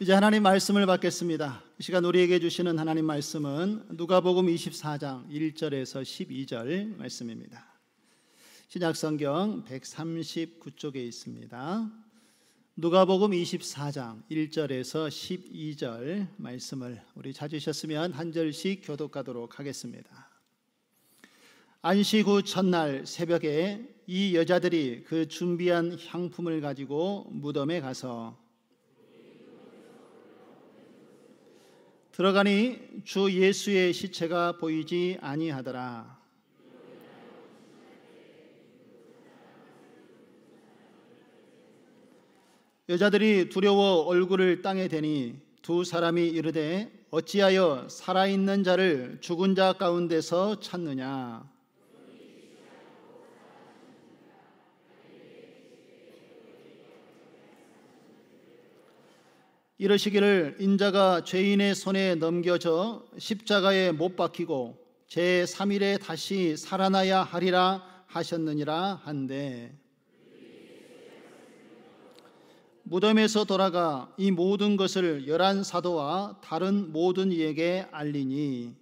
이제 하나님 말씀을 받겠습니다. 이 시간 우리에게 주시는 하나님 말씀은 누가복음 24장 1절에서 12절 말씀입니다. 신약성경 139쪽에 있습니다. 누가복음 24장 1절에서 12절 말씀을 우리 찾으셨으면 한 절씩 교독하도록 하겠습니다. 안식 후 첫날 새벽에 이 여자들이 그 준비한 향품을 가지고 무덤에 가서 들어가니 주 예수의 시체가 보이지 아니하더라. 여자들이 두려워 얼굴을 땅에 대니 두 사람이 이르되 어찌하여 살아있는 자를 죽은 자 가운데서 찾느냐. 이르시기를 인자가 죄인의 손에 넘겨져 십자가에 못 박히고 제3일에 다시 살아나야 하리라 하셨느니라 한데, 무덤에서 돌아가 이 모든 것을 11 사도와 다른 모든 이에게 알리니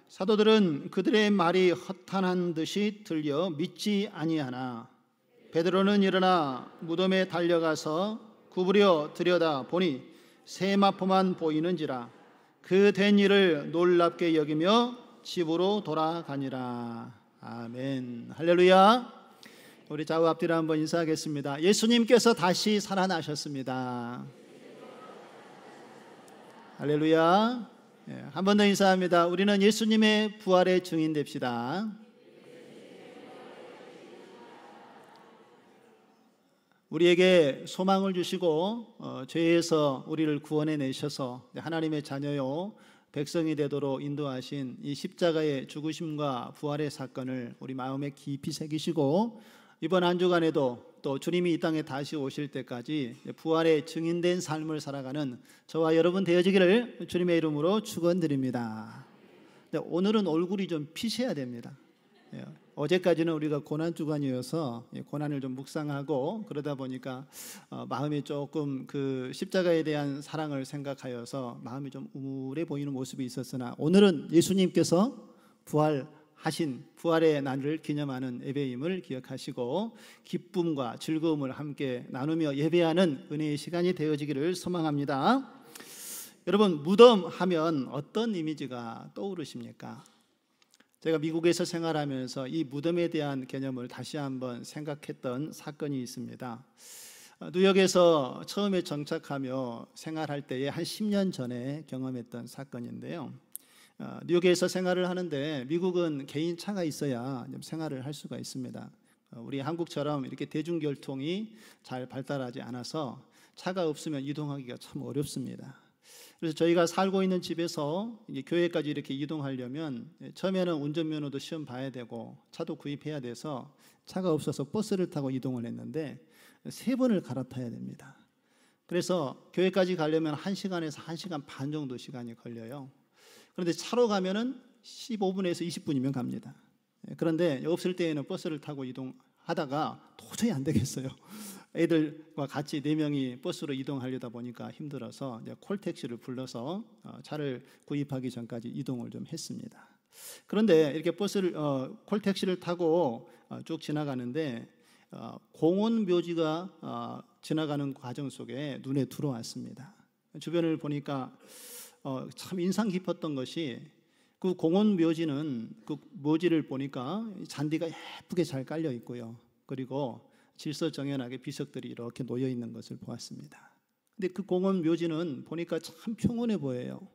사도들은 그들의 말이 허탄한 듯이 들려 믿지 아니하나 베드로는 일어나 무덤에 달려가서 구부려 들여다 보니 세마포만 보이는지라 그 된 일을 놀랍게 여기며 집으로 돌아가니라. 아멘. 할렐루야. 우리 좌우 앞뒤로 한번 인사하겠습니다. 예수님께서 다시 살아나셨습니다. 할렐루야. 한 번 더 인사합니다. 우리는 예수님의 부활의 증인 됩시다. 우리에게 소망을 주시고 죄에서 우리를 구원해 내셔서 하나님의 자녀요 백성이 되도록 인도하신 이 십자가의 죽으심과 부활의 사건을 우리 마음에 깊이 새기시고 이번 한 주간에도 또 주님이 이 땅에 다시 오실 때까지 부활의 증인된 삶을 살아가는 저와 여러분 되어지기를 주님의 이름으로 축원드립니다. 오늘은 얼굴이 좀 피셔야 됩니다. 어제까지는 우리가 고난 주간이어서 고난을 좀 묵상하고 그러다 보니까 마음이 조금 그 십자가에 대한 사랑을 생각하여서 마음이 좀 우울해 보이는 모습이 있었으나 오늘은 예수님께서 부활하신 부활의 날을 기념하는 예배임을 기억하시고 기쁨과 즐거움을 함께 나누며 예배하는 은혜의 시간이 되어지기를 소망합니다. 여러분, 무덤 하면 어떤 이미지가 떠오르십니까? 제가 미국에서 생활하면서 이 무덤에 대한 개념을 다시 한번 생각했던 사건이 있습니다. 뉴욕에서 처음에 정착하며 생활할 때에 한 10년 전에 경험했던 사건인데요. 뉴욕에서 생활을 하는데 미국은 개인 차가 있어야 생활을 할 수가 있습니다. 우리 한국처럼 이렇게 대중교통이 잘 발달하지 않아서 차가 없으면 이동하기가 참 어렵습니다. 그래서 저희가 살고 있는 집에서 이제 교회까지 이렇게 이동하려면 처음에는 운전면허도 시험 봐야 되고 차도 구입해야 돼서 차가 없어서 버스를 타고 이동을 했는데 3번을 갈아타야 됩니다. 그래서 교회까지 가려면 1시간에서 1시간 반 정도 시간이 걸려요. 그런데 차로 가면은 15분에서 20분이면 갑니다. 그런데 없을 때에는 버스를 타고 이동하다가 도저히 안 되겠어요. 애들과 같이 4명이 버스로 이동하려다 보니까 힘들어서 콜택시를 불러서 차를 구입하기 전까지 이동을 좀 했습니다. 그런데 이렇게 콜택시를 타고 쭉 지나가는데 공원 묘지가 지나가는 과정 속에 눈에 들어왔습니다. 주변을 보니까 참 인상 깊었던 것이 그 공원 묘지는 그 묘지를 보니까 잔디가 예쁘게 잘 깔려 있고요. 그리고 질서정연하게 비석들이 이렇게 놓여 있는 것을 보았습니다. 근데 그 공원 묘지는 보니까 참 평온해 보여요.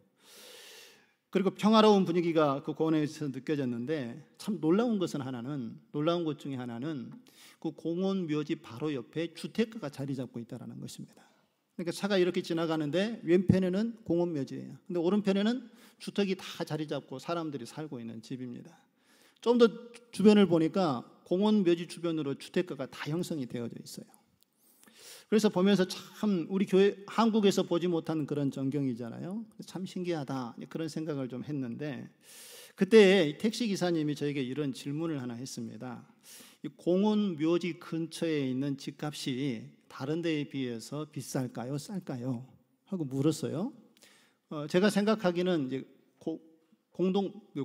그리고 평화로운 분위기가 그 공원에서 느껴졌는데 참 놀라운 것 중에 하나는 그 공원 묘지 바로 옆에 주택가가 자리 잡고 있다는 것입니다. 그러니까 차가 이렇게 지나가는데 왼편에는 공원 묘지예요. 근데 오른편에는 주택이 다 자리 잡고 사람들이 살고 있는 집입니다. 좀 더 주변을 보니까 공원 묘지 주변으로 주택가가 다 형성이 되어져 있어요. 그래서 보면서 참 우리 교회 한국에서 보지 못하는 그런 전경이잖아요. 참 신기하다 그런 생각을 좀 했는데 그때 택시 기사님이 저에게 이런 질문을 하나 했습니다. 이 공원 묘지 근처에 있는 집값이 다른 데에 비해서 비쌀까요? 쌀까요? 하고 물었어요. 제가 생각하기는 이제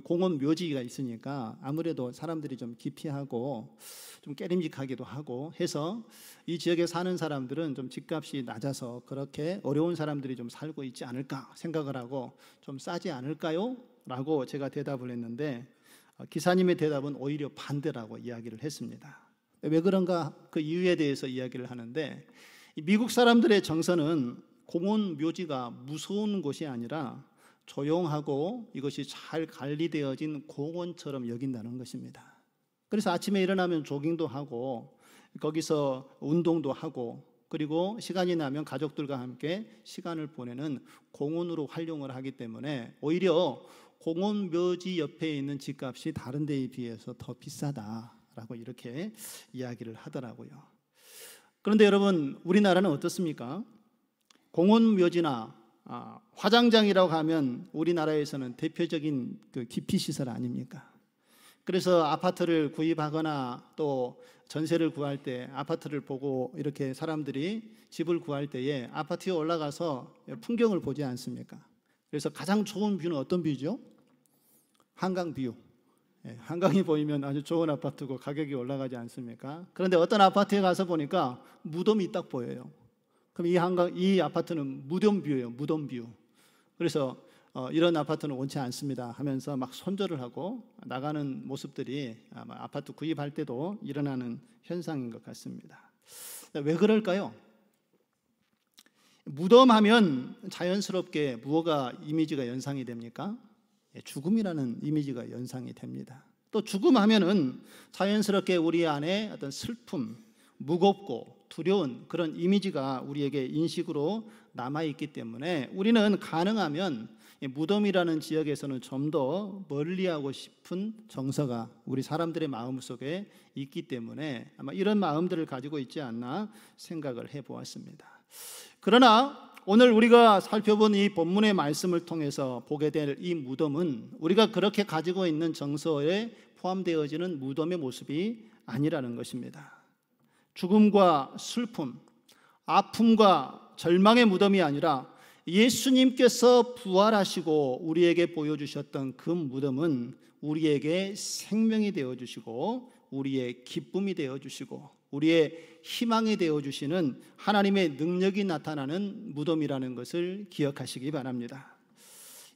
공원 묘지가 있으니까 아무래도 사람들이 좀 기피하고 좀 깨림직하기도 하고 해서 이 지역에 사는 사람들은 좀 집값이 낮아서 그렇게 어려운 사람들이 좀 살고 있지 않을까 생각을 하고 좀 싸지 않을까요? 라고 제가 대답을 했는데 기사님의 대답은 오히려 반대라고 이야기를 했습니다. 왜 그런가 그 이유에 대해서 이야기를 하는데, 미국 사람들의 정서는 공원 묘지가 무서운 곳이 아니라 조용하고 이것이 잘 관리되어진 공원처럼 여긴다는 것입니다. 그래서 아침에 일어나면 조깅도 하고 거기서 운동도 하고 그리고 시간이 나면 가족들과 함께 시간을 보내는 공원으로 활용을 하기 때문에 오히려 공원 묘지 옆에 있는 집값이 다른 데에 비해서 더 비싸다라고 이렇게 이야기를 하더라고요. 그런데 여러분, 우리나라는 어떻습니까? 공원 묘지나 화장장이라고 하면 우리나라에서는 대표적인 그 기피 시설 아닙니까? 그래서 아파트를 구입하거나 또 전세를 구할 때 아파트를 보고 이렇게 사람들이 집을 구할 때에 아파트에 올라가서 풍경을 보지 않습니까? 그래서 가장 좋은 뷰는 어떤 뷰죠? 한강 뷰. 한강이 보이면 아주 좋은 아파트고 가격이 올라가지 않습니까? 그런데 어떤 아파트에 가서 보니까 무덤이 딱 보여요. 그럼 이 아파트는 무덤 뷰예요. 무덤 뷰. 그래서 이런 아파트는 원치 않습니다 하면서 막 손절을 하고 나가는 모습들이 아마 아파트 구입할 때도 일어나는 현상인 것 같습니다. 왜 그럴까요? 무덤하면 자연스럽게 무엇가 이미지가 연상이 됩니까? 죽음이라는 이미지가 연상이 됩니다. 또 죽음하면은 자연스럽게 우리 안에 어떤 슬픔, 무겁고 두려운 그런 이미지가 우리에게 인식으로 남아있기 때문에 우리는 가능하면 무덤이라는 지역에서는 좀 더 멀리하고 싶은 정서가 우리 사람들의 마음속에 있기 때문에 아마 이런 마음들을 가지고 있지 않나 생각을 해보았습니다. 그러나 오늘 우리가 살펴본 이 본문의 말씀을 통해서 보게 될 이 무덤은 우리가 그렇게 가지고 있는 정서에 포함되어지는 무덤의 모습이 아니라는 것입니다. 죽음과 슬픔, 아픔과 절망의 무덤이 아니라 예수님께서 부활하시고 우리에게 보여주셨던 그 무덤은 우리에게 생명이 되어주시고 우리의 기쁨이 되어주시고 우리의 희망이 되어주시는 하나님의 능력이 나타나는 무덤이라는 것을 기억하시기 바랍니다.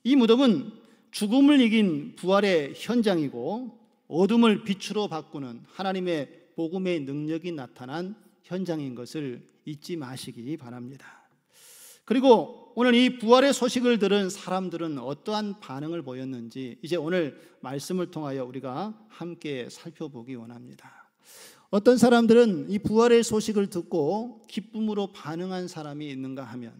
이 무덤은 죽음을 이긴 부활의 현장이고 어둠을 빛으로 바꾸는 하나님의 복음의 능력이 나타난 현장인 것을 잊지 마시기 바랍니다. 그리고 오늘 이 부활의 소식을 들은 사람들은 어떠한 반응을 보였는지 이제 오늘 말씀을 통하여 우리가 함께 살펴보기 원합니다. 어떤 사람들은 이 부활의 소식을 듣고 기쁨으로 반응한 사람이 있는가 하면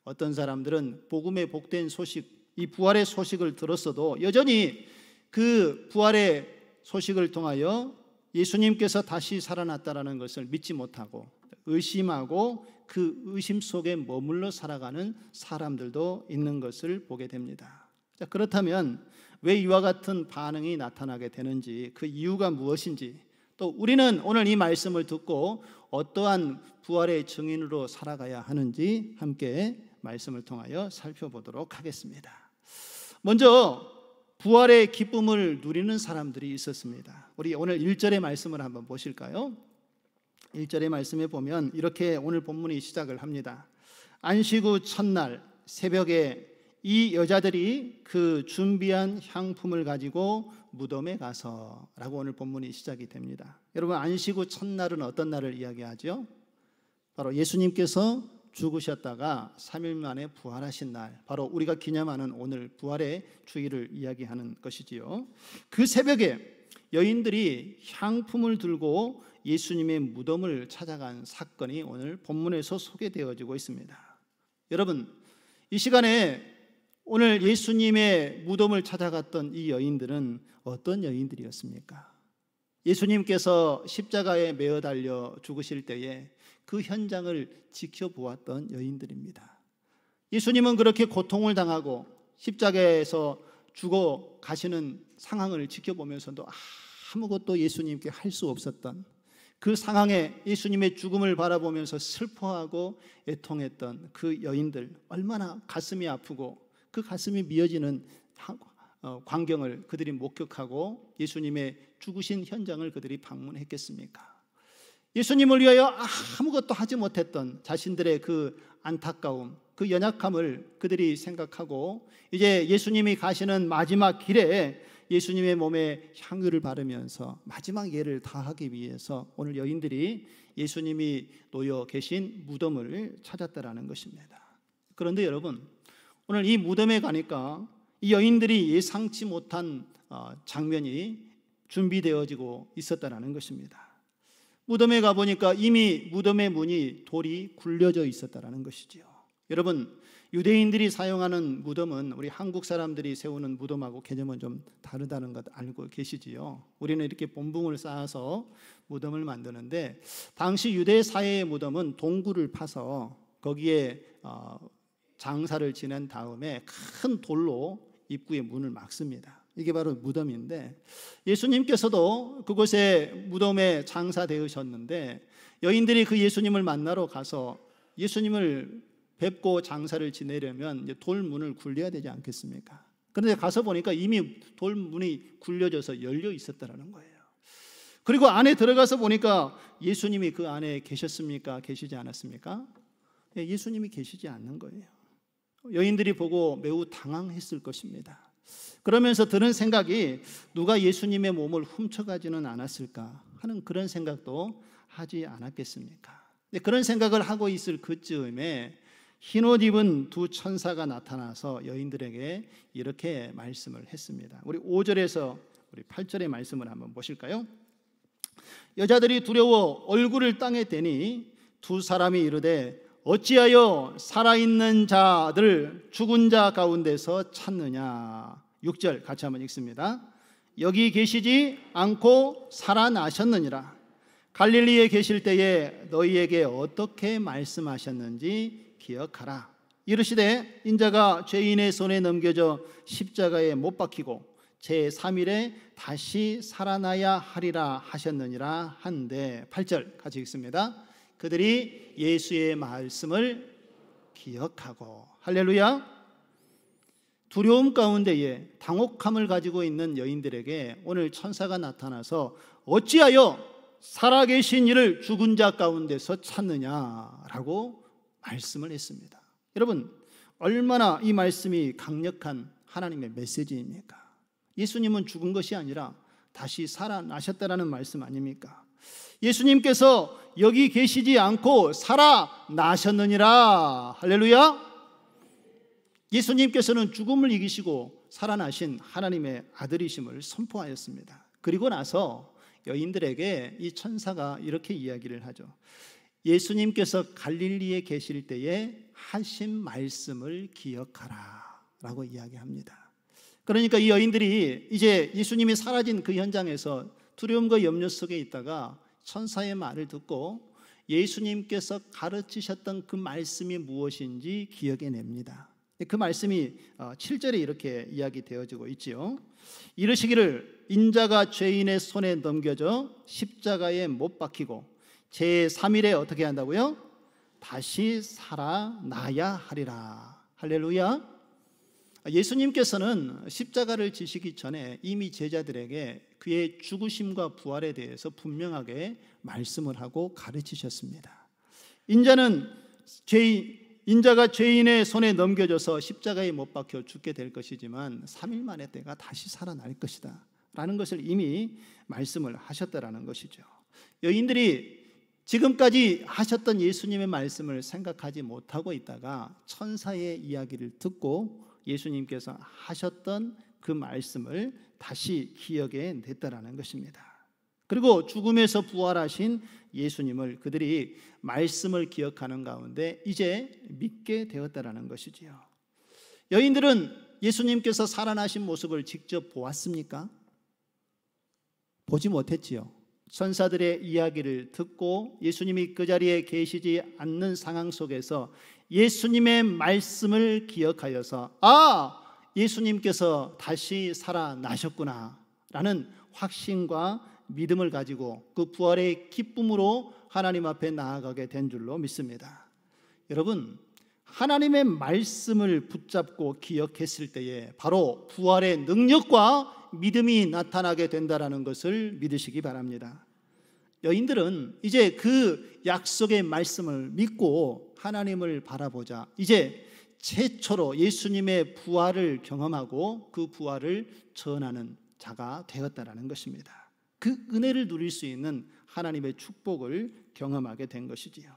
어떤 사람들은 복음의 복된 소식, 이 부활의 소식을 들었어도 여전히 그 부활의 소식을 통하여 예수님께서 다시 살아났다는 것을 믿지 못하고 의심하고 그 의심 속에 머물러 살아가는 사람들도 있는 것을 보게 됩니다. 자, 그렇다면 왜 이와 같은 반응이 나타나게 되는지, 그 이유가 무엇인지, 또 우리는 오늘 이 말씀을 듣고 어떠한 부활의 증인으로 살아가야 하는지 함께 말씀을 통하여 살펴보도록 하겠습니다. 먼저 부활의 기쁨을 누리는 사람들이 있었습니다. 우리 오늘 1절의 말씀을 한번 보실까요? 1절의 말씀에 보면 이렇게 오늘 본문이 시작을 합니다. 안식 후 첫날 새벽에 이 여자들이 그 준비한 향품을 가지고 무덤에 가서 라고 오늘 본문이 시작이 됩니다. 여러분, 안식 후 첫날은 어떤 날을 이야기하죠? 바로 예수님께서 죽으셨다가 3일 만에 부활하신 날, 바로 우리가 기념하는 오늘 부활의 주일을 이야기하는 것이지요. 그 새벽에 여인들이 향품을 들고 예수님의 무덤을 찾아간 사건이 오늘 본문에서 소개되어지고 있습니다. 여러분, 이 시간에 오늘 예수님의 무덤을 찾아갔던 이 여인들은 어떤 여인들이었습니까? 예수님께서 십자가에 매어 달려 죽으실 때에 그 현장을 지켜보았던 여인들입니다. 예수님은 그렇게 고통을 당하고 십자가에서 죽어 가시는 상황을 지켜보면서도 아무것도 예수님께 할 수 없었던 그 상황에 예수님의 죽음을 바라보면서 슬퍼하고 애통했던 그 여인들, 얼마나 가슴이 아프고 그 가슴이 미어지는 광경을 그들이 목격하고 예수님의 죽으신 현장을 그들이 방문했겠습니까? 예수님을 위하여 아무것도 하지 못했던 자신들의 그 안타까움, 그 연약함을 그들이 생각하고 이제 예수님이 가시는 마지막 길에 예수님의 몸에 향유를 바르면서 마지막 예를 다하기 위해서 오늘 여인들이 예수님이 놓여 계신 무덤을 찾았다라는 것입니다. 그런데 여러분, 오늘 이 무덤에 가니까 이 여인들이 예상치 못한 장면이 준비되어지고 있었다라는 것입니다. 무덤에 가보니까 이미 무덤의 문이 돌이 굴려져 있었다라는 것이지요. 여러분, 유대인들이 사용하는 무덤은 우리 한국 사람들이 세우는 무덤하고 개념은 좀 다르다는 것 알고 계시지요. 우리는 이렇게 본붕을 쌓아서 무덤을 만드는데 당시 유대 사회의 무덤은 동굴을 파서 거기에 장사를 지낸 다음에 큰 돌로 입구의 문을 막습니다. 이게 바로 무덤인데 예수님께서도 그곳에 무덤에 장사되으셨는데 여인들이 그 예수님을 만나러 가서 예수님을 뵙고 장사를 지내려면 이제 돌문을 굴려야 되지 않겠습니까? 그런데 가서 보니까 이미 돌문이 굴려져서 열려 있었다는 거예요. 그리고 안에 들어가서 보니까 예수님이 그 안에 계셨습니까? 계시지 않았습니까? 예수님이 계시지 않는 거예요. 여인들이 보고 매우 당황했을 것입니다. 그러면서 드는 생각이 누가 예수님의 몸을 훔쳐가지는 않았을까 하는 그런 생각도 하지 않았겠습니까? 그런 생각을 하고 있을 그쯤에 흰옷 입은 두 천사가 나타나서 여인들에게 이렇게 말씀을 했습니다. 우리 5절에서 우리 8절의 말씀을 한번 보실까요? 여자들이 두려워 얼굴을 땅에 대니 두 사람이 이르되 어찌하여 살아있는 자들 죽은 자 가운데서 찾느냐. 6절 같이 한번 읽습니다. 여기 계시지 않고 살아나셨느니라. 갈릴리에 계실 때에 너희에게 어떻게 말씀하셨는지 기억하라. 이르시되 인자가 죄인의 손에 넘겨져 십자가에 못 박히고 제3일에 다시 살아나야 하리라 하셨느니라 한데 8절 같이 읽습니다. 그들이 예수의 말씀을 기억하고 할렐루야. 두려움 가운데에 당혹함을 가지고 있는 여인들에게 오늘 천사가 나타나서 어찌하여 살아계신 이를 죽은 자 가운데서 찾느냐라고 말씀을 했습니다. 여러분, 얼마나 이 말씀이 강력한 하나님의 메시지입니까? 예수님은 죽은 것이 아니라 다시 살아나셨다라는 말씀 아닙니까? 예수님께서 여기 계시지 않고 살아나셨느니라. 할렐루야. 예수님께서는 죽음을 이기시고 살아나신 하나님의 아들이심을 선포하였습니다. 그리고 나서 여인들에게 이 천사가 이렇게 이야기를 하죠. 예수님께서 갈릴리에 계실 때에 하신 말씀을 기억하라 라고 이야기합니다. 그러니까 이 여인들이 이제 예수님이 사라진 그 현장에서 두려움과 염려 속에 있다가 천사의 말을 듣고 예수님께서 가르치셨던 그 말씀이 무엇인지 기억해냅니다. 그 말씀이 7절에 이렇게 이야기되어지고 있지요. 이르시기를 인자가 죄인의 손에 넘겨져 십자가에 못 박히고 제3일에 어떻게 한다고요? 다시 살아나야 하리라. 할렐루야. 예수님께서는 십자가를 지시기 전에 이미 제자들에게 그의 죽으심과 부활에 대해서 분명하게 말씀을 하고 가르치셨습니다. 인자가 죄인의 손에 넘겨져서 십자가에 못 박혀 죽게 될 것이지만 3일 만에 때가 다시 살아날 것이다 라는 것을 이미 말씀을 하셨다라는 것이죠. 여인들이 지금까지 하셨던 예수님의 말씀을 생각하지 못하고 있다가 천사의 이야기를 듣고 예수님께서 하셨던 그 말씀을 다시 기억해 냈다라는 것입니다. 그리고 죽음에서 부활하신 예수님을 그들이 말씀을 기억하는 가운데 이제 믿게 되었다라는 것이지요. 여인들은 예수님께서 살아나신 모습을 직접 보았습니까? 보지 못했지요. 천사들의 이야기를 듣고 예수님이 그 자리에 계시지 않는 상황 속에서 예수님의 말씀을 기억하여서 예수님께서 다시 살아나셨구나라는 확신과 믿음을 가지고 그 부활의 기쁨으로 하나님 앞에 나아가게 된 줄로 믿습니다. 여러분, 하나님의 말씀을 붙잡고 기억했을 때에 바로 부활의 능력과 믿음이 나타나게 된다는 것을 믿으시기 바랍니다. 여인들은 이제 그 약속의 말씀을 믿고 하나님을 바라보자 이제 최초로 예수님의 부활을 경험하고 그 부활을 전하는 자가 되었다는 것입니다. 그 은혜를 누릴 수 있는 하나님의 축복을 경험하게 된 것이지요.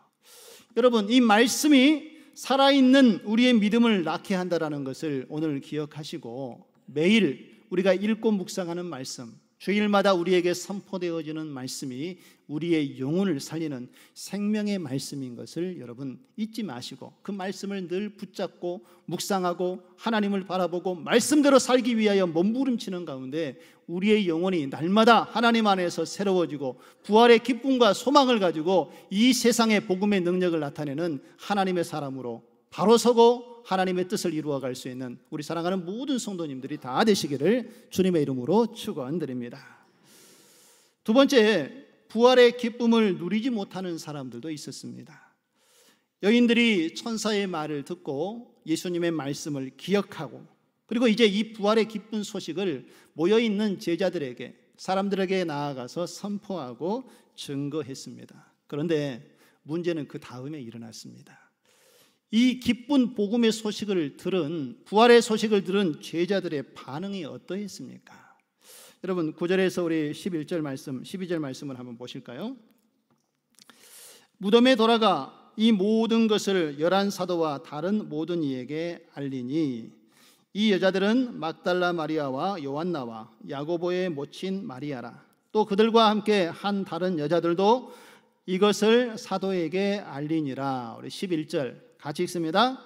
여러분, 이 말씀이 살아있는 우리의 믿음을 낳게 한다는 것을 오늘 기억하시고 매일 우리가 읽고 묵상하는 말씀, 주일마다 우리에게 선포되어지는 말씀이 우리의 영혼을 살리는 생명의 말씀인 것을 여러분 잊지 마시고 그 말씀을 늘 붙잡고 묵상하고 하나님을 바라보고 말씀대로 살기 위하여 몸부림치는 가운데 우리의 영혼이 날마다 하나님 안에서 새로워지고 부활의 기쁨과 소망을 가지고 이 세상의 복음의 능력을 나타내는 하나님의 사람으로 바로 서고 하나님의 뜻을 이루어갈 수 있는 우리 사랑하는 모든 성도님들이 다 되시기를 주님의 이름으로 축원드립니다. 두 번째, 부활의 기쁨을 누리지 못하는 사람들도 있었습니다. 여인들이 천사의 말을 듣고 예수님의 말씀을 기억하고 그리고 이제 이 부활의 기쁜 소식을 모여있는 제자들에게 사람들에게 나아가서 선포하고 증거했습니다. 그런데 문제는 그 다음에 일어났습니다. 이 기쁜 복음의 소식을 들은 부활의 소식을 들은 제자들의 반응이 어떠했습니까? 여러분 9절에서 우리 11절 말씀, 12절 말씀을 한번 보실까요? 무덤에 돌아가 이 모든 것을 11사도와 다른 모든 이에게 알리니 이 여자들은 막달라 마리아와 요한나와 야고보의 모친 마리아라. 또 그들과 함께 한 다른 여자들도 이것을 사도에게 알리니라. 우리 11절 같이 읽습니다.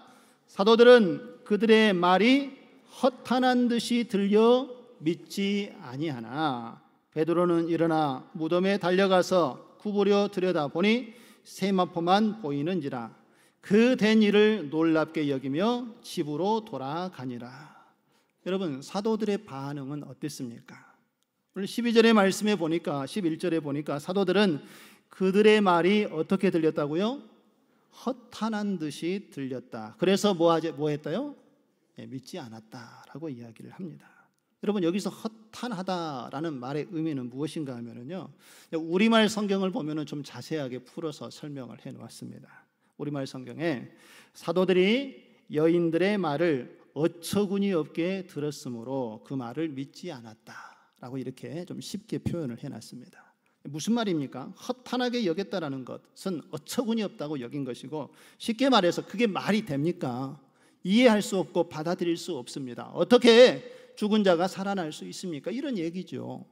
사도들은 그들의 말이 허탄한 듯이 들려 믿지 아니하나 베드로는 일어나 무덤에 달려가서 구부려 들여다보니 세마포만 보이는지라. 그 된 일을 놀랍게 여기며 집으로 돌아가니라. 여러분, 사도들의 반응은 어땠습니까? 오늘 12절의 말씀에 보니까 11절에 보니까 사도들은 그들의 말이 어떻게 들렸다고요? 허탄한 듯이 들렸다. 그래서 뭐 했다요? 믿지 않았다라고 이야기를 합니다. 여러분, 여기서 허탄하다라는 말의 의미는 무엇인가 하면요, 우리말 성경을 보면은 좀 자세하게 풀어서 설명을 해 놓았습니다. 우리말 성경에 사도들이 여인들의 말을 어처구니 없게 들었으므로 그 말을 믿지 않았다라고 이렇게 좀 쉽게 표현을 해 놨습니다. 무슨 말입니까? 허탄하게 여겼다라는 것은 어처구니 없다고 여긴 것이고, 쉽게 말해서 그게 말이 됩니까? 이해할 수 없고 받아들일 수 없습니다. 어떻게 죽은 자가 살아날 수 있습니까? 이런 얘기죠.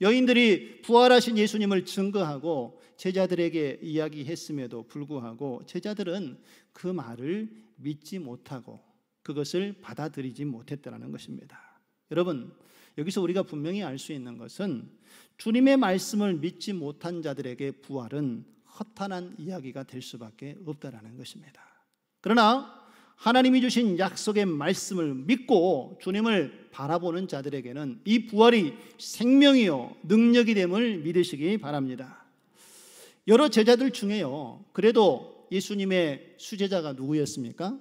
여인들이 부활하신 예수님을 증거하고 제자들에게 이야기했음에도 불구하고 제자들은 그 말을 믿지 못하고 그것을 받아들이지 못했다는 것입니다. 여러분, 여기서 우리가 분명히 알 수 있는 것은 주님의 말씀을 믿지 못한 자들에게 부활은 허탄한 이야기가 될 수밖에 없다는 것입니다. 그러나 하나님이 주신 약속의 말씀을 믿고 주님을 바라보는 자들에게는 이 부활이 생명이요 능력이 됨을 믿으시기 바랍니다. 여러 제자들 중에요, 그래도 예수님의 수제자가 누구였습니까?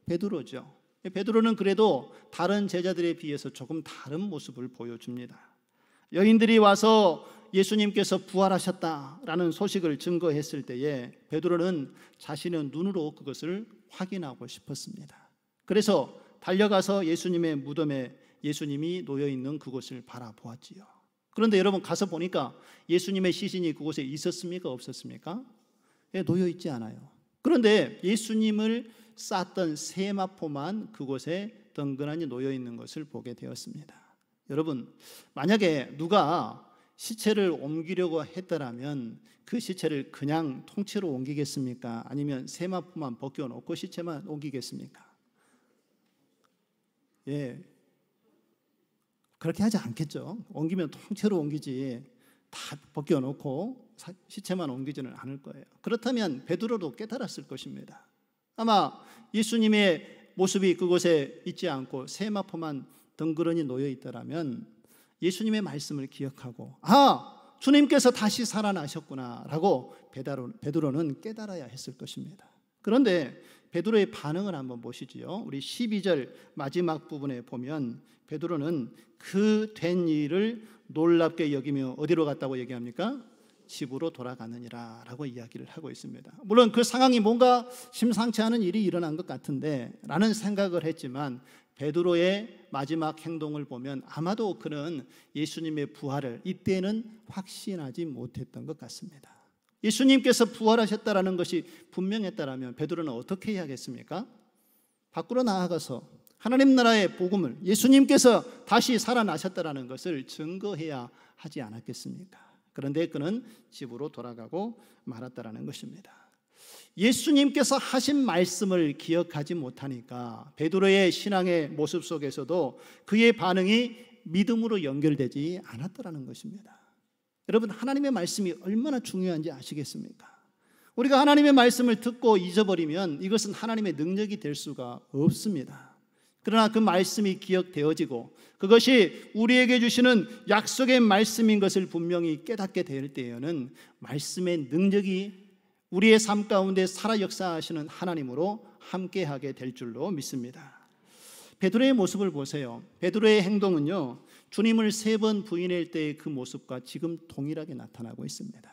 베드로죠. 베드로는 그래도 다른 제자들에 비해서 조금 다른 모습을 보여줍니다. 여인들이 와서 예수님께서 부활하셨다라는 소식을 증거했을 때에 베드로는 자신의 눈으로 그것을 확인하고 싶었습니다. 그래서 달려가서 예수님의 무덤에 예수님이 놓여있는 그곳을 바라보았지요. 그런데 여러분, 가서 보니까 예수님의 시신이 그곳에 있었습니까? 없었습니까? 놓여있지 않아요. 그런데 예수님을 쌌던 세마포만 그곳에 덩그러니 놓여있는 것을 보게 되었습니다. 여러분, 만약에 누가 시체를 옮기려고 했더라면 그 시체를 그냥 통째로 옮기겠습니까? 아니면 세마포만 벗겨놓고 시체만 옮기겠습니까? 예, 그렇게 하지 않겠죠. 옮기면 통째로 옮기지 다 벗겨놓고 시체만 옮기지는 않을 거예요. 그렇다면 베드로도 깨달았을 것입니다. 아마 예수님의 모습이 그곳에 있지 않고 세마포만 덩그러니 놓여 있더라면 예수님의 말씀을 기억하고 주님께서 다시 살아나셨구나 라고 베드로는 깨달아야 했을 것입니다. 그런데 베드로의 반응을 한번 보시지요. 우리 12절 마지막 부분에 보면 베드로는 그 된 일을 놀랍게 여기며 어디로 갔다고 얘기합니까? 집으로 돌아가느니라 라고 이야기를 하고 있습니다. 물론 그 상황이 뭔가 심상치 않은 일이 일어난 것 같은데 라는 생각을 했지만 베드로의 마지막 행동을 보면 아마도 그는 예수님의 부활을 이때는 확신하지 못했던 것 같습니다. 예수님께서 부활하셨다라는 것이 분명했다라면 베드로는 어떻게 해야겠습니까? 밖으로 나아가서 하나님 나라의 복음을, 예수님께서 다시 살아나셨다라는 것을 증거해야 하지 않았겠습니까? 그런데 그는 집으로 돌아가고 말았다라는 것입니다. 예수님께서 하신 말씀을 기억하지 못하니까 베드로의 신앙의 모습 속에서도 그의 반응이 믿음으로 연결되지 않았다라는 것입니다. 여러분, 하나님의 말씀이 얼마나 중요한지 아시겠습니까? 우리가 하나님의 말씀을 듣고 잊어버리면 이것은 하나님의 능력이 될 수가 없습니다. 그러나 그 말씀이 기억되어지고 그것이 우리에게 주시는 약속의 말씀인 것을 분명히 깨닫게 될 때에는 말씀의 능력이 우리의 삶 가운데 살아 역사하시는 하나님으로 함께하게 될 줄로 믿습니다. 베드로의 모습을 보세요. 베드로의 행동은요, 주님을 3번 부인할 때의 그 모습과 지금 동일하게 나타나고 있습니다.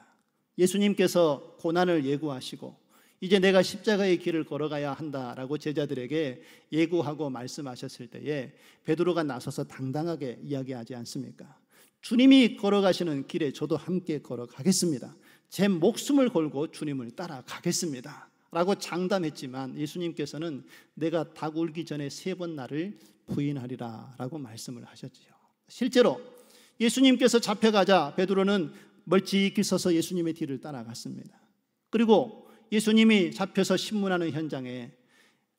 예수님께서 고난을 예고하시고 이제 내가 십자가의 길을 걸어가야 한다라고 제자들에게 예고하고 말씀하셨을 때에 베드로가 나서서 당당하게 이야기하지 않습니까? 주님이 걸어가시는 길에 저도 함께 걸어가겠습니다. 제 목숨을 걸고 주님을 따라가겠습니다 라고 장담했지만 예수님께서는 내가 닭 울기 전에 3번 나를 부인하리라 라고 말씀을 하셨지요. 실제로 예수님께서 잡혀가자 베드로는 멀찍이 서서 예수님의 뒤를 따라갔습니다. 그리고 예수님이 잡혀서 신문하는 현장에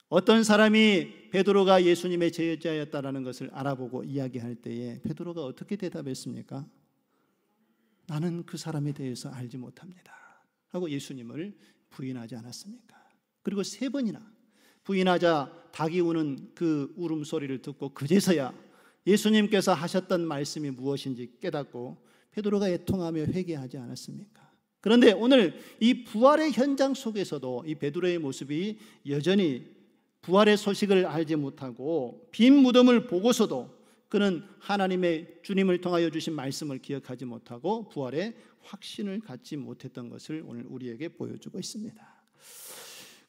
어떤 사람이 베드로가 예수님의 제자였다라는 것을 알아보고 이야기할 때에 베드로가 어떻게 대답했습니까? 나는 그 사람에 대해서 알지 못합니다 하고 예수님을 부인하지 않았습니까? 그리고 3번이나 부인하자 닭이 우는 그 울음소리를 듣고 그제서야 예수님께서 하셨던 말씀이 무엇인지 깨닫고 베드로가 애통하며 회개하지 않았습니까? 그런데 오늘 이 부활의 현장 속에서도 이 베드로의 모습이 여전히 부활의 소식을 알지 못하고 빈 무덤을 보고서도 그는 하나님의 주님을 통하여 주신 말씀을 기억하지 못하고 부활의 확신을 갖지 못했던 것을 오늘 우리에게 보여주고 있습니다.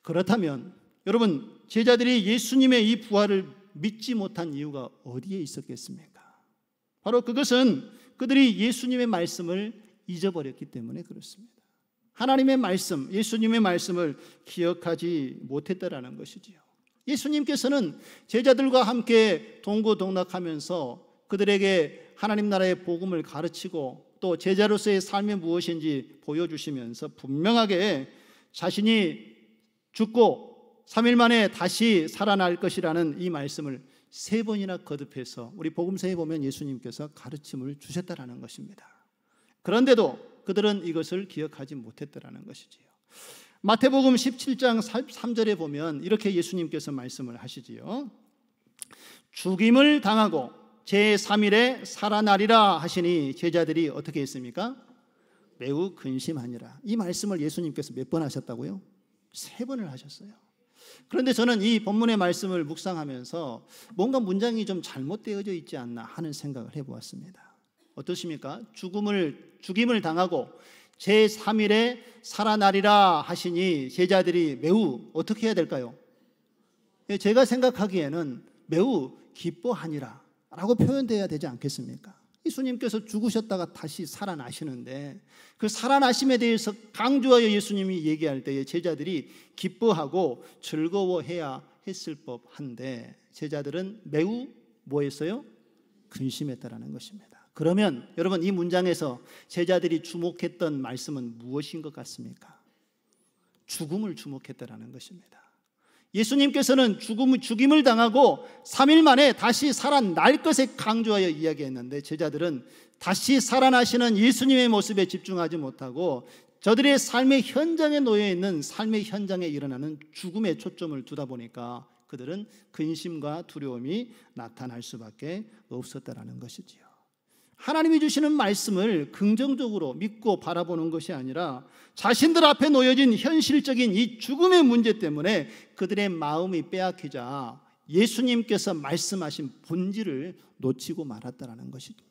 그렇다면 여러분, 제자들이 예수님의 이 부활을 믿지 못한 이유가 어디에 있었겠습니까? 바로 그것은 그들이 예수님의 말씀을 잊어버렸기 때문에 그렇습니다. 하나님의 말씀, 예수님의 말씀을 기억하지 못했다라는 것이지요. 예수님께서는 제자들과 함께 동고동락하면서 그들에게 하나님 나라의 복음을 가르치고 또 제자로서의 삶이 무엇인지 보여주시면서 분명하게 자신이 죽고 3일 만에 다시 살아날 것이라는 이 말씀을 3번이나 거듭해서 우리 복음서에 보면 예수님께서 가르침을 주셨다라는 것입니다. 그런데도 그들은 이것을 기억하지 못했다라는 것이지요. 마태복음 17장 3절에 보면 이렇게 예수님께서 말씀을 하시지요. 죽임을 당하고 제3일에 살아나리라 하시니 제자들이 어떻게 했습니까? 매우 근심하니라. 이 말씀을 예수님께서 몇 번 하셨다고요? 3번을 하셨어요. 그런데 저는 이 본문의 말씀을 묵상하면서 뭔가 문장이 좀 잘못되어져 있지 않나 하는 생각을 해보았습니다. 어떠십니까? 죽임을 당하고 제3일에 살아나리라 하시니 제자들이 매우 어떻게 해야 될까요? 제가 생각하기에는 매우 기뻐하니라 라고 표현되어야 되지 않겠습니까? 예수님께서 죽으셨다가 다시 살아나시는데 그 살아나심에 대해서 강조하여 예수님이 얘기할 때에 제자들이 기뻐하고 즐거워해야 했을 법한데 제자들은 매우 뭐 했어요? 근심했다라는 것입니다. 그러면 여러분, 이 문장에서 제자들이 주목했던 말씀은 무엇인 것 같습니까? 죽음을 주목했다라는 것입니다. 예수님께서는 죽임을 당하고 3일 만에 다시 살아날 것에 강조하여 이야기했는데 제자들은 다시 살아나시는 예수님의 모습에 집중하지 못하고 저들의 삶의 현장에 놓여 있는 삶의 현장에 일어나는 죽음에 초점을 두다 보니까 그들은 근심과 두려움이 나타날 수밖에 없었다라는 것이지요. 하나님이 주시는 말씀을 긍정적으로 믿고 바라보는 것이 아니라 자신들 앞에 놓여진 현실적인 이 죽음의 문제 때문에 그들의 마음이 빼앗기자 예수님께서 말씀하신 본질을 놓치고 말았다라는 것입니다.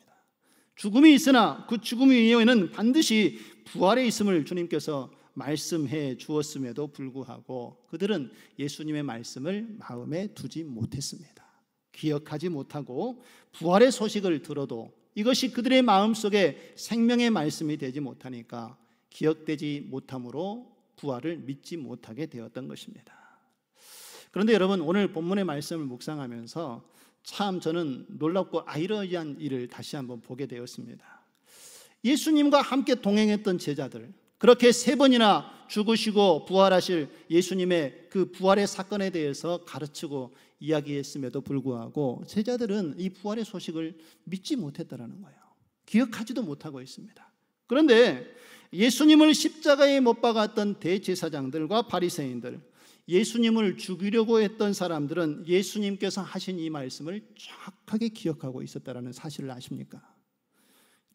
죽음이 있으나 그 죽음 이후에는 반드시 부활에 있음을 주님께서 말씀해 주었음에도 불구하고 그들은 예수님의 말씀을 마음에 두지 못했습니다. 기억하지 못하고 부활의 소식을 들어도 이것이 그들의 마음속에 생명의 말씀이 되지 못하니까 기억되지 못함으로 부활을 믿지 못하게 되었던 것입니다. 그런데 여러분, 오늘 본문의 말씀을 묵상하면서 참 저는 놀랍고 아이러니한 일을 다시 한번 보게 되었습니다. 예수님과 함께 동행했던 제자들, 그렇게 3번이나 죽으시고 부활하실 예수님의 그 부활의 사건에 대해서 가르치고 이야기했음에도 불구하고 제자들은 이 부활의 소식을 믿지 못했다는 거예요. 기억하지도 못하고 있습니다. 그런데 예수님을 십자가에 못 박았던 대제사장들과 바리새인들, 예수님을 죽이려고 했던 사람들은 예수님께서 하신 이 말씀을 정확하게 기억하고 있었다는 사실을 아십니까?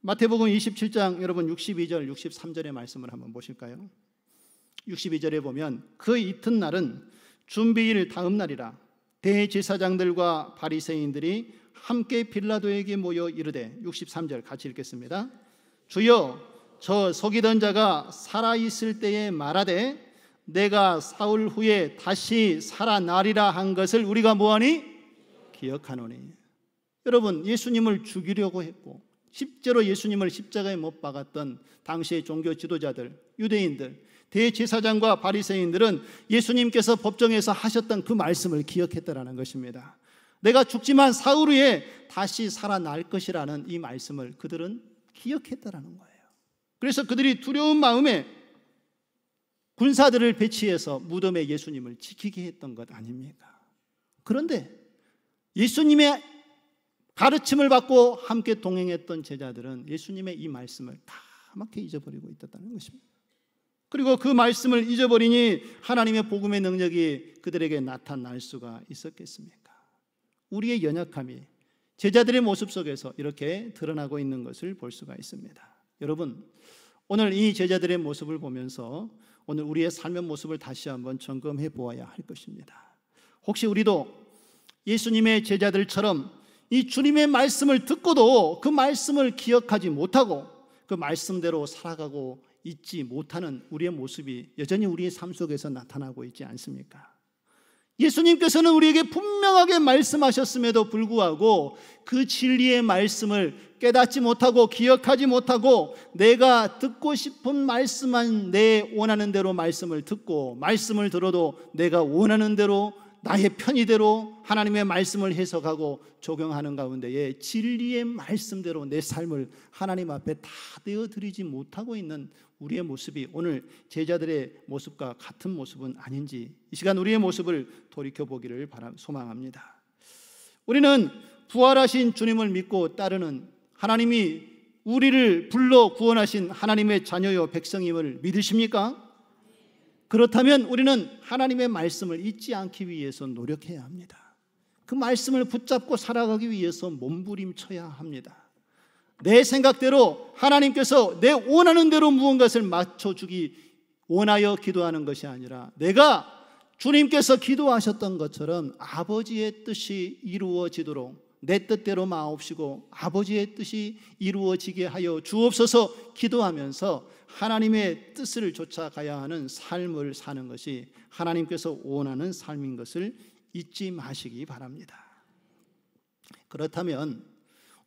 마태복음 27장 여러분 62절 63절의 말씀을 한번 보실까요? 62절에 보면 그 이튿날은 준비일 다음 날이라 대제사장들과 바리새인들이 함께 빌라도에게 모여 이르되 63절 같이 읽겠습니다. 주여, 저 속이던 자가 살아있을 때에 말하되 내가 사흘 후에 다시 살아나리라 한 것을 우리가 뭐하니? 기억하노니. 여러분, 예수님을 죽이려고 했고 실제로 예수님을 십자가에 못 박았던 당시의 종교 지도자들, 유대인들, 대제사장과 바리새인들은 예수님께서 법정에서 하셨던 그 말씀을 기억했다라는 것입니다. 내가 죽지만 사흘 후에 다시 살아날 것이라는 이 말씀을 그들은 기억했다라는 거예요. 그래서 그들이 두려운 마음에 군사들을 배치해서 무덤에 예수님을 지키게 했던 것 아닙니까? 그런데 예수님의 가르침을 받고 함께 동행했던 제자들은 예수님의 이 말씀을 까맣게 잊어버리고 있었다는 것입니다. 그리고 그 말씀을 잊어버리니 하나님의 복음의 능력이 그들에게 나타날 수가 있었겠습니까? 우리의 연약함이 제자들의 모습 속에서 이렇게 드러나고 있는 것을 볼 수가 있습니다. 여러분, 오늘 이 제자들의 모습을 보면서 오늘 우리의 삶의 모습을 다시 한번 점검해 보아야 할 것입니다. 혹시 우리도 예수님의 제자들처럼 이 주님의 말씀을 듣고도 그 말씀을 기억하지 못하고 그 말씀대로 살아가고 있지 못하는 우리의 모습이 여전히 우리의 삶 속에서 나타나고 있지 않습니까? 예수님께서는 우리에게 분명하게 말씀하셨음에도 불구하고 그 진리의 말씀을 깨닫지 못하고 기억하지 못하고 내가 듣고 싶은 말씀만 내 원하는 대로 말씀을 듣고 말씀을 들어도 내가 원하는 대로 나의 편의대로 하나님의 말씀을 해석하고 적용하는 가운데에 진리의 말씀대로 내 삶을 하나님 앞에 다 내어드리지 못하고 있는 우리의 모습이 오늘 제자들의 모습과 같은 모습은 아닌지 이 시간 우리의 모습을 돌이켜보기를 소망합니다. 우리는 부활하신 주님을 믿고 따르는 하나님이 우리를 불러 구원하신 하나님의 자녀요 백성임을 믿으십니까? 그렇다면 우리는 하나님의 말씀을 잊지 않기 위해서 노력해야 합니다. 그 말씀을 붙잡고 살아가기 위해서 몸부림쳐야 합니다. 내 생각대로 하나님께서 내 원하는 대로 무언가를 맞춰주기 원하여 기도하는 것이 아니라 내가 주님께서 기도하셨던 것처럼 아버지의 뜻이 이루어지도록 내 뜻대로 마옵시고 아버지의 뜻이 이루어지게 하여 주옵소서 기도하면서 하나님의 뜻을 쫓아가야 하는 삶을 사는 것이 하나님께서 원하는 삶인 것을 잊지 마시기 바랍니다. 그렇다면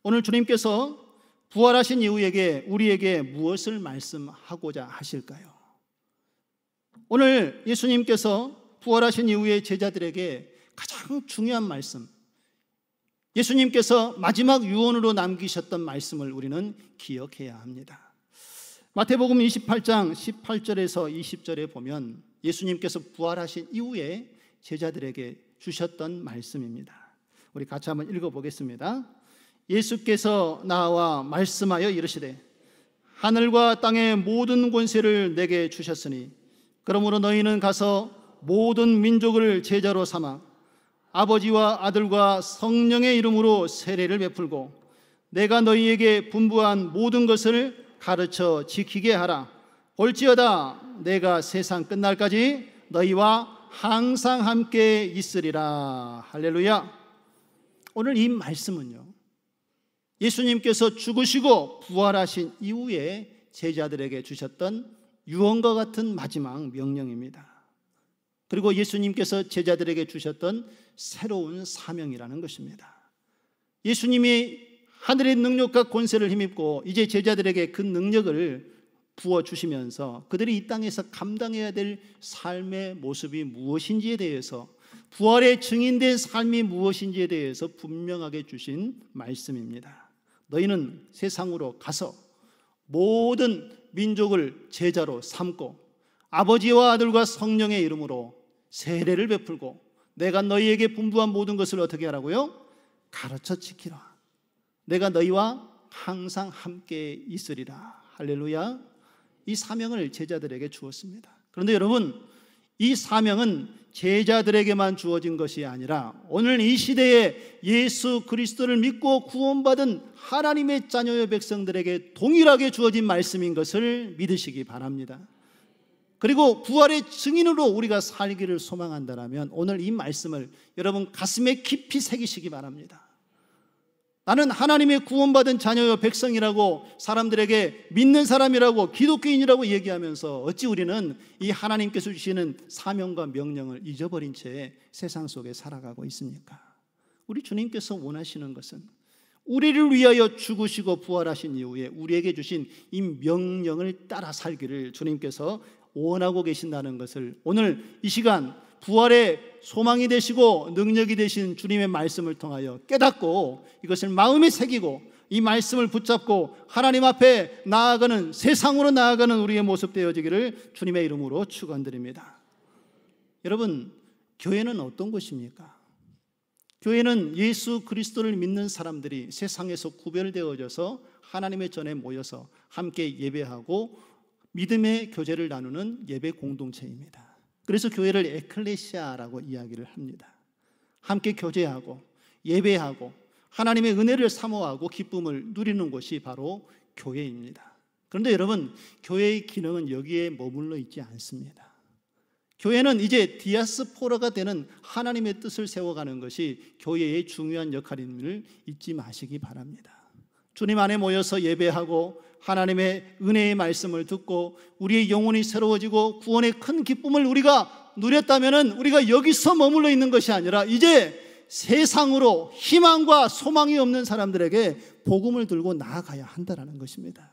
오늘 주님께서 부활하신 이후에 우리에게 무엇을 말씀하고자 하실까요? 오늘 예수님께서 부활하신 이후에 제자들에게 가장 중요한 말씀, 예수님께서 마지막 유언으로 남기셨던 말씀을 우리는 기억해야 합니다. 마태복음 28장 18절에서 20절에 보면 예수님께서 부활하신 이후에 제자들에게 주셨던 말씀입니다. 우리 같이 한번 읽어보겠습니다. 예수께서 나와 말씀하여 이르시되 하늘과 땅의 모든 권세를 내게 주셨으니 그러므로 너희는 가서 모든 민족을 제자로 삼아 아버지와 아들과 성령의 이름으로 세례를 베풀고 내가 너희에게 분부한 모든 것을 가르쳐 지키게 하라. 볼지어다 내가 세상 끝날까지 너희와 항상 함께 있으리라. 할렐루야. 오늘 이 말씀은요, 예수님께서 죽으시고 부활하신 이후에 제자들에게 주셨던 유언과 같은 마지막 명령입니다. 그리고 예수님께서 제자들에게 주셨던 새로운 사명이라는 것입니다. 예수님이 하늘의 능력과 권세를 힘입고 이제 제자들에게 그 능력을 부어주시면서 그들이 이 땅에서 감당해야 될 삶의 모습이 무엇인지에 대해서, 부활의 증인된 삶이 무엇인지에 대해서 분명하게 주신 말씀입니다. 너희는 세상으로 가서 모든 민족을 제자로 삼고 아버지와 아들과 성령의 이름으로 세례를 베풀고 내가 너희에게 분부한 모든 것을 어떻게 하라고요? 가르쳐 지키라. 내가 너희와 항상 함께 있으리라. 할렐루야. 이 사명을 제자들에게 주었습니다. 그런데 여러분, 이 사명은 제자들에게만 주어진 것이 아니라 오늘 이 시대에 예수 그리스도를 믿고 구원받은 하나님의 자녀의 백성들에게 동일하게 주어진 말씀인 것을 믿으시기 바랍니다. 그리고 부활의 증인으로 우리가 살기를 소망한다면 오늘 이 말씀을 여러분 가슴에 깊이 새기시기 바랍니다. 나는 하나님의 구원받은 자녀요 백성이라고 사람들에게 믿는 사람이라고 기독교인이라고 얘기하면서 어찌 우리는 이 하나님께서 주시는 사명과 명령을 잊어버린 채 세상 속에 살아가고 있습니까? 우리 주님께서 원하시는 것은 우리를 위하여 죽으시고 부활하신 이후에 우리에게 주신 이 명령을 따라 살기를 주님께서 원하고 계신다는 것을 오늘 이 시간 부활의 소망이 되시고 능력이 되신 주님의 말씀을 통하여 깨닫고 이것을 마음에 새기고 이 말씀을 붙잡고 하나님 앞에 나아가는, 세상으로 나아가는 우리의 모습 되어지기를 주님의 이름으로 축원드립니다. 여러분, 교회는 어떤 곳입니까? 교회는 예수 그리스도를 믿는 사람들이 세상에서 구별되어져서 하나님의 전에 모여서 함께 예배하고 믿음의 교제를 나누는 예배 공동체입니다. 그래서 교회를 에클레시아라고 이야기를 합니다. 함께 교제하고 예배하고 하나님의 은혜를 사모하고 기쁨을 누리는 곳이 바로 교회입니다. 그런데 여러분, 교회의 기능은 여기에 머물러 있지 않습니다. 교회는 이제 디아스포라가 되는 하나님의 뜻을 세워가는 것이 교회의 중요한 역할임을 잊지 마시기 바랍니다. 주님 안에 모여서 예배하고 하나님의 은혜의 말씀을 듣고 우리의 영혼이 새로워지고 구원의 큰 기쁨을 우리가 누렸다면 우리가 여기서 머물러 있는 것이 아니라 이제 세상으로 희망과 소망이 없는 사람들에게 복음을 들고 나아가야 한다는 것입니다.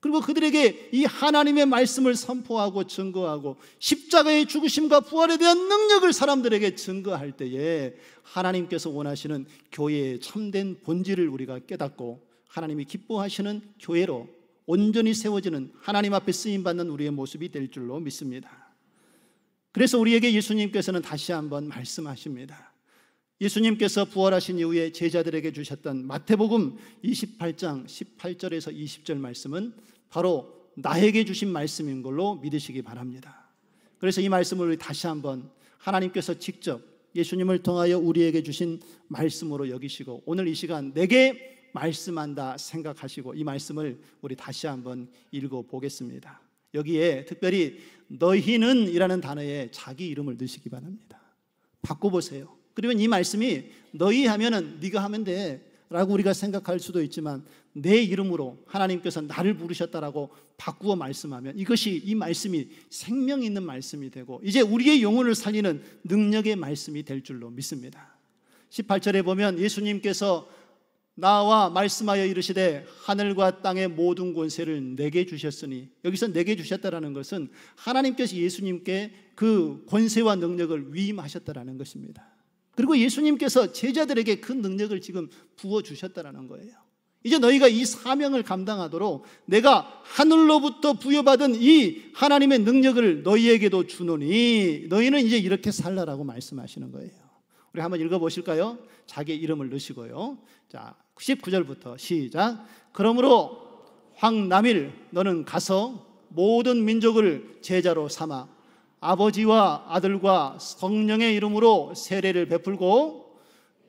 그리고 그들에게 이 하나님의 말씀을 선포하고 증거하고 십자가의 죽으심과 부활에 대한 능력을 사람들에게 증거할 때에 하나님께서 원하시는 교회의 참된 본질을 우리가 깨닫고 하나님이 기뻐하시는 교회로 온전히 세워지는 하나님 앞에 쓰임받는 우리의 모습이 될 줄로 믿습니다. 그래서 우리에게 예수님께서는 다시 한번 말씀하십니다. 예수님께서 부활하신 이후에 제자들에게 주셨던 마태복음 28장 18절에서 20절 말씀은 바로 나에게 주신 말씀인 걸로 믿으시기 바랍니다. 그래서 이 말씀을 우리 다시 한번 하나님께서 직접 예수님을 통하여 우리에게 주신 말씀으로 여기시고 오늘 이 시간 내게 말씀한다 생각하시고 이 말씀을 우리 다시 한번 읽어보겠습니다. 여기에 특별히 너희는 이라는 단어에 자기 이름을 넣으시기 바랍니다. 바꿔보세요. 그러면 이 말씀이 너희 하면은 네가 하면 돼 라고 우리가 생각할 수도 있지만 내 이름으로 하나님께서 나를 부르셨다라고 바꾸어 말씀하면 이것이 이 말씀이 생명 있는 말씀이 되고 이제 우리의 영혼을 살리는 능력의 말씀이 될 줄로 믿습니다. 18절에 보면 예수님께서 나와 말씀하여 이르시되 하늘과 땅의 모든 권세를 내게 주셨으니 여기서 내게 주셨다라는 것은 하나님께서 예수님께 그 권세와 능력을 위임하셨다라는 것입니다. 그리고 예수님께서 제자들에게 그 능력을 지금 부어주셨다라는 거예요. 이제 너희가 이 사명을 감당하도록 내가 하늘로부터 부여받은 이 하나님의 능력을 너희에게도 주노니 너희는 이제 이렇게 살라라고 말씀하시는 거예요. 우리 한번 읽어보실까요? 자기 이름을 넣으시고요. 자, 19절부터 시작. 그러므로 황남일 너는 가서 모든 민족을 제자로 삼아 아버지와 아들과 성령의 이름으로 세례를 베풀고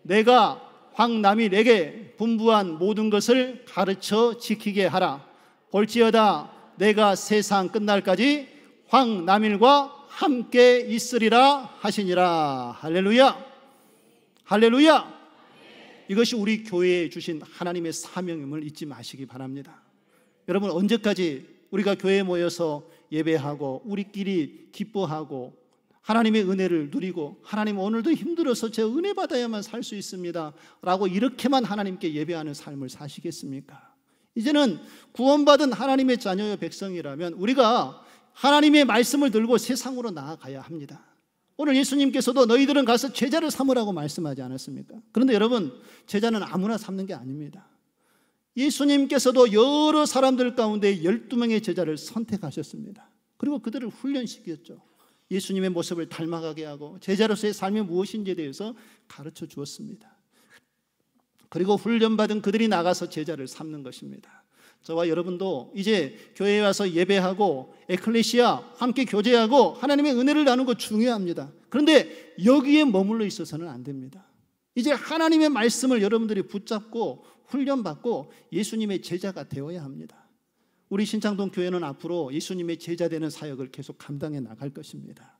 내가 황남일에게 분부한 모든 것을 가르쳐 지키게 하라. 볼지어다 내가 세상 끝날까지 황남일과 함께 있으리라 하시니라. 할렐루야, 할렐루야. 이것이 우리 교회에 주신 하나님의 사명임을 잊지 마시기 바랍니다. 여러분, 언제까지 우리가 교회에 모여서 예배하고 우리끼리 기뻐하고 하나님의 은혜를 누리고 하나님 오늘도 힘들어서 제 은혜 받아야만 살 수 있습니다 라고 이렇게만 하나님께 예배하는 삶을 사시겠습니까? 이제는 구원받은 하나님의 자녀의 백성이라면 우리가 하나님의 말씀을 들고 세상으로 나아가야 합니다. 오늘 예수님께서도 너희들은 가서 제자를 삼으라고 말씀하지 않았습니까? 그런데 여러분, 제자는 아무나 삼는 게 아닙니다. 예수님께서도 여러 사람들 가운데 12명의 제자를 선택하셨습니다. 그리고 그들을 훈련시켰죠. 예수님의 모습을 닮아가게 하고 제자로서의 삶이 무엇인지에 대해서 가르쳐 주었습니다. 그리고 훈련받은 그들이 나가서 제자를 삼는 것입니다. 저와 여러분도 이제 교회에 와서 예배하고 에클레시아 함께 교제하고 하나님의 은혜를 나누는 거 중요합니다. 그런데 여기에 머물러 있어서는 안 됩니다. 이제 하나님의 말씀을 여러분들이 붙잡고 훈련받고 예수님의 제자가 되어야 합니다. 우리 신창동 교회는 앞으로 예수님의 제자 되는 사역을 계속 감당해 나갈 것입니다.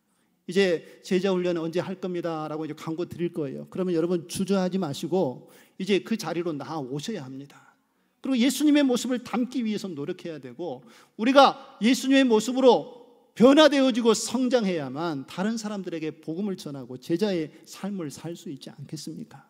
이제 제자 훈련은 언제 할 겁니다 라고 이제 광고 드릴 거예요. 그러면 여러분 주저하지 마시고 이제 그 자리로 나아오셔야 합니다. 그리고 예수님의 모습을 담기 위해서 노력해야 되고 우리가 예수님의 모습으로 변화되어지고 성장해야만 다른 사람들에게 복음을 전하고 제자의 삶을 살 수 있지 않겠습니까?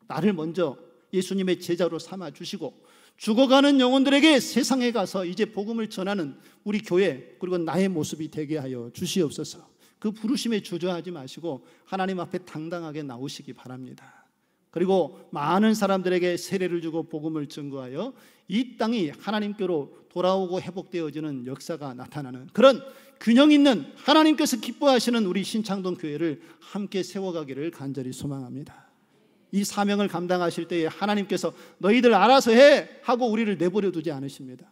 나를 먼저 예수님의 제자로 삼아주시고 죽어가는 영혼들에게 세상에 가서 이제 복음을 전하는 우리 교회 그리고 나의 모습이 되게 하여 주시옵소서. 그 부르심에 주저하지 마시고 하나님 앞에 당당하게 나오시기 바랍니다. 그리고 많은 사람들에게 세례를 주고 복음을 증거하여 이 땅이 하나님께로 돌아오고 회복되어지는 역사가 나타나는 그런 균형 있는 하나님께서 기뻐하시는 우리 신창동 교회를 함께 세워가기를 간절히 소망합니다. 이 사명을 감당하실 때에 하나님께서 너희들 알아서 해 하고 우리를 내버려 두지 않으십니다.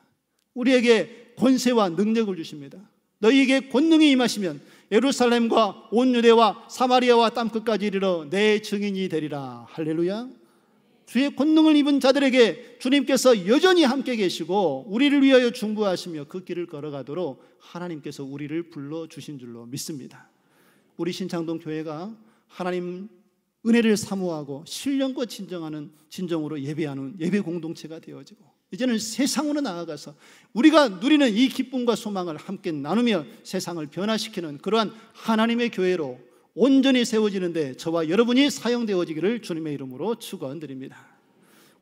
우리에게 권세와 능력을 주십니다. 너희에게 권능이 임하시면 예루살렘과 온 유대와 사마리아와 땅끝까지 이르러 내 증인이 되리라. 할렐루야. 주의 권능을 입은 자들에게 주님께서 여전히 함께 계시고 우리를 위하여 중보하시며 그 길을 걸어가도록 하나님께서 우리를 불러주신 줄로 믿습니다. 우리 신창동 교회가 하나님 은혜를 사모하고 신령과 진정으로 예배하는 예배 공동체가 되어지고 이제는 세상으로 나아가서 우리가 누리는 이 기쁨과 소망을 함께 나누며 세상을 변화시키는 그러한 하나님의 교회로 온전히 세워지는데 저와 여러분이 사용되어지기를 주님의 이름으로 축원드립니다.